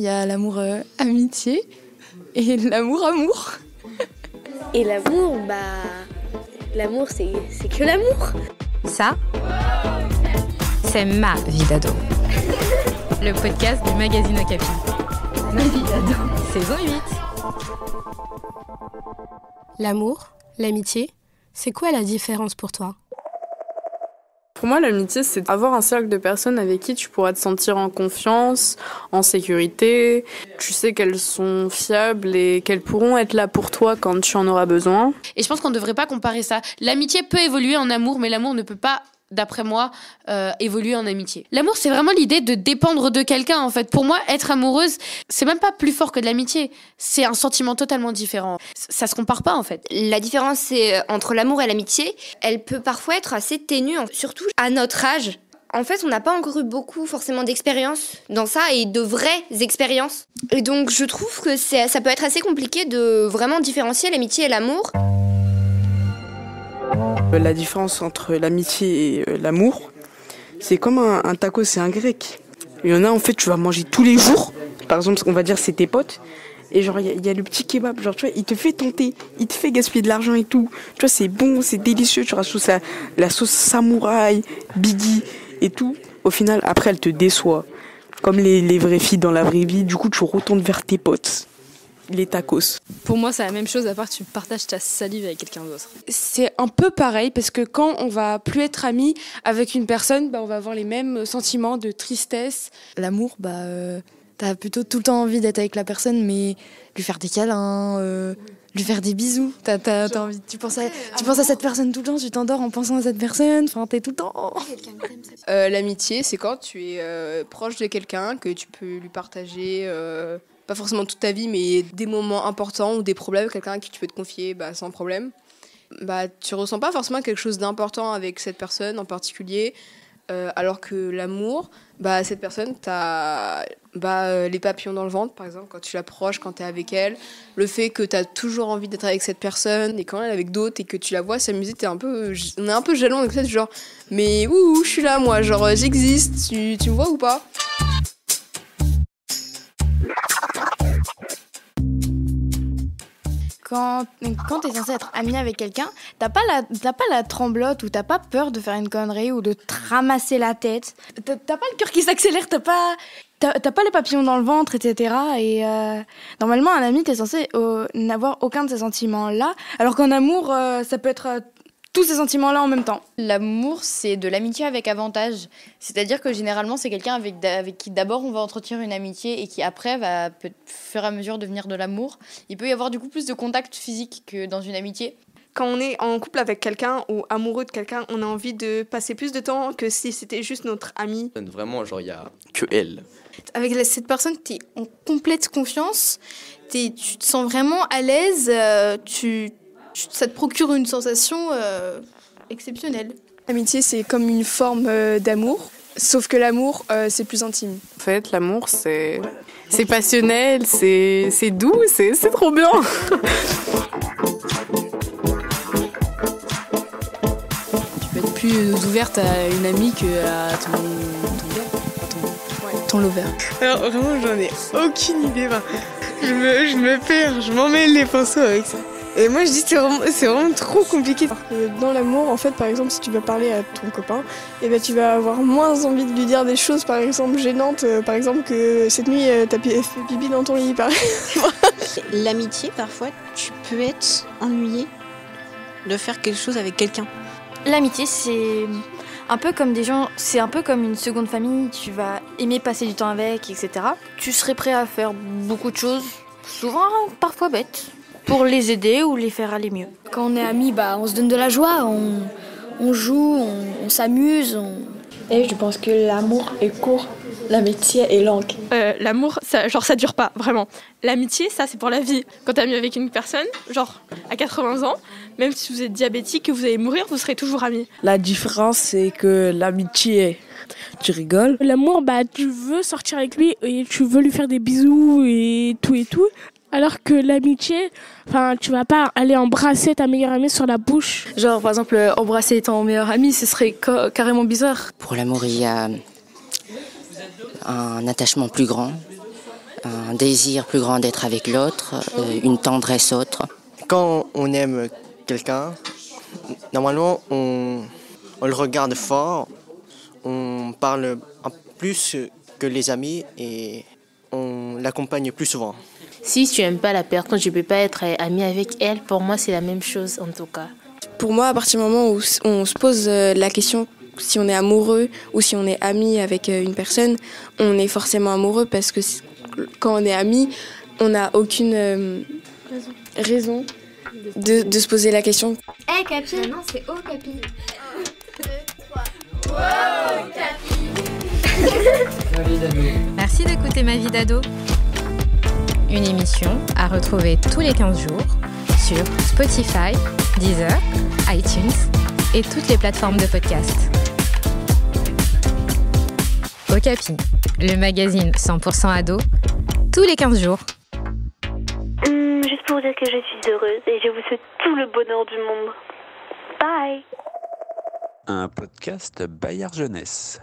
Il y a l'amour amitié et l'amour amour. Et l'amour, l'amour c'est que l'amour. Ça, c'est ma vie d'ado. Le podcast du magazine Okapi. Ma vie d'ado. Saison 8. L'amour, l'amitié, c'est quoi la différence pour toi ? Pour moi, l'amitié, c'est avoir un cercle de personnes avec qui tu pourras te sentir en confiance, en sécurité. Tu sais qu'elles sont fiables et qu'elles pourront être là pour toi quand tu en auras besoin. Et je pense qu'on ne devrait pas comparer ça. L'amitié peut évoluer en amour, mais l'amour ne peut pas, d'après moi, évoluer en amitié. L'amour, c'est vraiment l'idée de dépendre de quelqu'un, en fait. Pour moi, être amoureuse, c'est même pas plus fort que de l'amitié. C'est un sentiment totalement différent. Ça se compare pas, en fait. La différence c'est, entre l'amour et l'amitié, elle peut parfois être assez ténue, surtout à notre âge. En fait, on n'a pas encore eu beaucoup forcément d'expérience dans ça et de vraies expériences. Et donc, je trouve que ça peut être assez compliqué de vraiment différencier l'amitié et l'amour. La différence entre l'amitié et l'amour, c'est comme un taco, c'est un grec. Il y en a, en fait, tu vas manger tous les jours. Par exemple, on va dire c'est tes potes. Et genre, il y a le petit kebab, genre, tu vois, il te fait tenter, il te fait gaspiller de l'argent et tout. Tu vois, c'est bon, c'est délicieux. Tu rajoutes la sauce samouraï, biggie et tout. Au final, après, elle te déçoit. Comme les vraies filles dans la vraie vie. Du coup, tu retournes vers tes potes. Les tacos. Pour moi, c'est la même chose, à part que tu partages ta salive avec quelqu'un d'autre. C'est un peu pareil, parce que quand on va plus être amis avec une personne, on va avoir les mêmes sentiments de tristesse. L'amour, t'as plutôt tout le temps envie d'être avec la personne, mais lui faire des câlins, lui faire des bisous. T'as envie, tu penses à cette personne tout le temps, tu t'endors en pensant à cette personne, enfin t'es tout le temps. L'amitié, c'est quand tu es proche de quelqu'un, que tu peux lui partager... pas forcément toute ta vie, mais des moments importants ou des problèmes, quelqu'un à qui tu peux te confier sans problème. Tu ressens pas forcément quelque chose d'important avec cette personne en particulier, alors que l'amour, cette personne, t'as les papillons dans le ventre, par exemple, quand tu l'approches, quand t'es avec elle, le fait que t'as toujours envie d'être avec cette personne, et quand elle est avec d'autres, et que tu la vois s'amuser, on est un peu jaloux avec ça, genre, mais ouh, je suis là, moi, genre, j'existe, tu me vois ou pas ? Quand t'es censé être ami avec quelqu'un, t'as pas la tremblote ou t'as pas peur de faire une connerie ou de te ramasser la tête. T'as pas le cœur qui s'accélère, t'as pas les papillons dans le ventre, etc. Et normalement, un ami, t'es censé n'avoir aucun de ces sentiments-là. Alors qu'en amour, ça peut être tous ces sentiments-là en même temps. L'amour, c'est de l'amitié avec avantage. C'est-à-dire que généralement, c'est quelqu'un avec qui d'abord on va entretenir une amitié et qui après va, au fur et à mesure, devenir de l'amour. Il peut y avoir du coup plus de contact physique que dans une amitié. Quand on est en couple avec quelqu'un ou amoureux de quelqu'un, on a envie de passer plus de temps que si c'était juste notre ami. Vraiment, genre, il n'y a que elle. Avec cette personne, tu es en complète confiance, tu te sens vraiment à l'aise, ça te procure une sensation exceptionnelle. L'amitié, c'est comme une forme d'amour, sauf que l'amour, c'est plus intime. En fait, l'amour, c'est passionnel, c'est doux, c'est trop bien. Tu peux être plus ouverte à une amie qu'à ton lover. Alors, vraiment, j'en ai aucune idée. Je me perds, je m'emmêle les pinceaux avec ça. Et moi je dis c'est vraiment trop compliqué. Dans l'amour, en fait, par exemple, si tu vas parler à ton copain, tu vas avoir moins envie de lui dire des choses, par exemple, gênantes. Par exemple, que cette nuit, t'as fait pipi dans ton lit, par exemple. L'amitié, parfois, tu peux être ennuyé de faire quelque chose avec quelqu'un. L'amitié, c'est un peu comme des gens, c'est un peu comme une seconde famille. Tu vas aimer passer du temps avec, etc. Tu serais prêt à faire beaucoup de choses, souvent parfois bêtes, pour les aider ou les faire aller mieux. Quand on est amis, on se donne de la joie, on joue, on s'amuse. Et je pense que l'amour est court, l'amitié est longue. L'amour, ça dure pas, vraiment. L'amitié, ça, c'est pour la vie. Quand t'es ami avec une personne, genre à 80 ans, même si vous êtes diabétique, que vous allez mourir, vous serez toujours amis. La différence, c'est que l'amitié, tu rigoles. L'amour, tu veux sortir avec lui et tu veux lui faire des bisous et tout et tout. Alors que l'amitié, tu vas pas aller embrasser ta meilleure amie sur la bouche. Genre, par exemple, embrasser ton meilleur ami, ce serait carrément bizarre. Pour l'amour, il y a un attachement plus grand. un désir plus grand d'être avec l'autre, une tendresse autre. Quand on aime quelqu'un, normalement on le regarde fort, on parle plus que les amis et on l'accompagne plus souvent. Si tu n'aimes pas la personne, je ne peux pas être amie avec elle. Pour moi, c'est la même chose en tout cas. Pour moi, à partir du moment où on se pose la question si on est amoureux ou si on est ami avec une personne, on est forcément amoureux parce que quand on est ami, on n'a aucune raison de se poser la question. Hey Capi, non c'est oh Capi. 2, 3. Wow, Capi. Merci d'écouter Ma vie d'ado. Une émission à retrouver tous les 15 jours sur Spotify, Deezer, iTunes et toutes les plateformes de podcast. Okapi, le magazine 100% ado, tous les 15 jours. Juste pour vous dire que je suis heureuse et je vous souhaite tout le bonheur du monde. Bye. Un podcast Bayard Jeunesse.